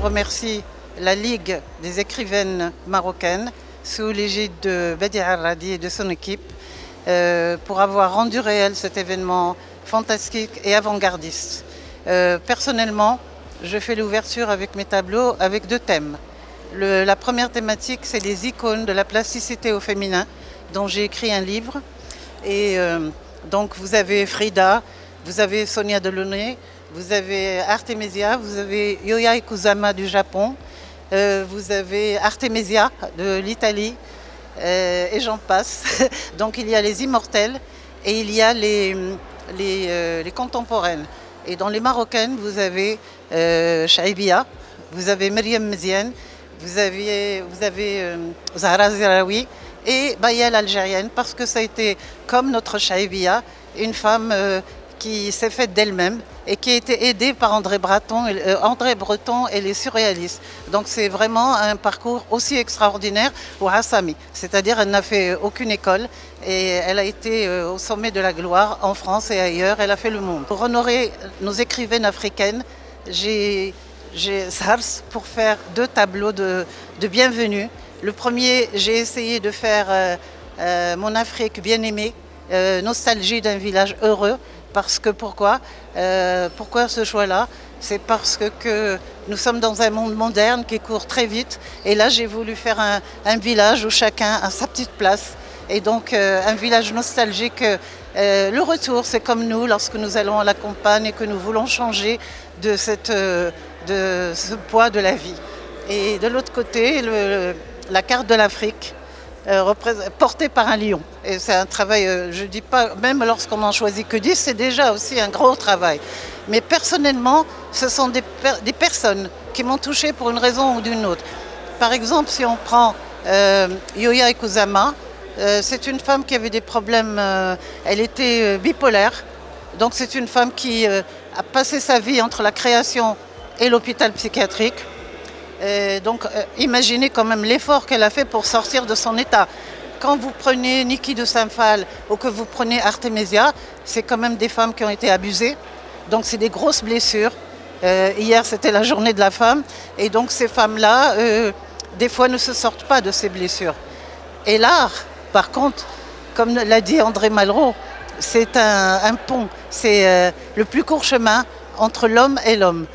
remercie la Ligue des écrivaines marocaines sous l'égide de Badia Arradi et de son équipe pour avoir rendu réel cet événement fantastique et avant-gardiste. Personnellement, je fais l'ouverture avec mes tableaux avec 2 thèmes. La première thématique, c'est les icônes de la plasticité au féminin, dont j'ai écrit un livre. Et donc vous avez Frida, vous avez Sonia Delaunay, vous avez Artemisia, vous avez Yayoi Kusama du Japon, vous avez Artemisia de l'Italie, et j'en passe. Donc il y a les immortels et il y a les contemporaines. Et dans les marocaines, vous avez Chaibia, vous avez Myriam Mziane, vous avez Zahra Zeraoui et Baya l'Algérienne, parce que ça a été comme notre Chaibia, une femme qui s'est faite d'elle-même et qui a été aidée par André Breton et les surréalistes. Donc c'est vraiment un parcours aussi extraordinaire pour Hassami, c'est-à-dire elle n'a fait aucune école et elle a été au sommet de la gloire en France et ailleurs, elle a fait le monde. Pour honorer nos écrivaines africaines, j'ai SARS pour faire 2 tableaux de bienvenue. Le premier, j'ai essayé de faire mon Afrique bien-aimée, nostalgie d'un village heureux. Parce que pourquoi ce choix-là? C'est parce que nous sommes dans un monde moderne qui court très vite. Et là, j'ai voulu faire un village où chacun a sa petite place. Et donc, un village nostalgique. Le retour, c'est comme nous, lorsque nous allons à la campagne et que nous voulons changer de ce poids de la vie. Et de l'autre côté, la carte de l'Afrique, porté par un lion. Et c'est un travail, je ne dis pas, même lorsqu'on n'en choisit que 10, c'est déjà aussi un gros travail. Mais personnellement, ce sont des personnes qui m'ont touchée pour une raison ou d'une autre. Par exemple, si on prend Yayoi Kusama, c'est une femme qui avait des problèmes, elle était bipolaire. Donc c'est une femme qui a passé sa vie entre la création et l'hôpital psychiatrique. Donc imaginez quand même l'effort qu'elle a fait pour sortir de son état. Quand vous prenez Niki de Saint-Phal ou que vous prenez Artemisia, c'est quand même des femmes qui ont été abusées. Donc c'est des grosses blessures. Hier c'était la journée de la femme et donc ces femmes-là, des fois ne se sortent pas de ces blessures. Et l'art, par contre, comme l'a dit André Malraux, c'est un pont, c'est le plus court chemin entre l'homme et l'homme.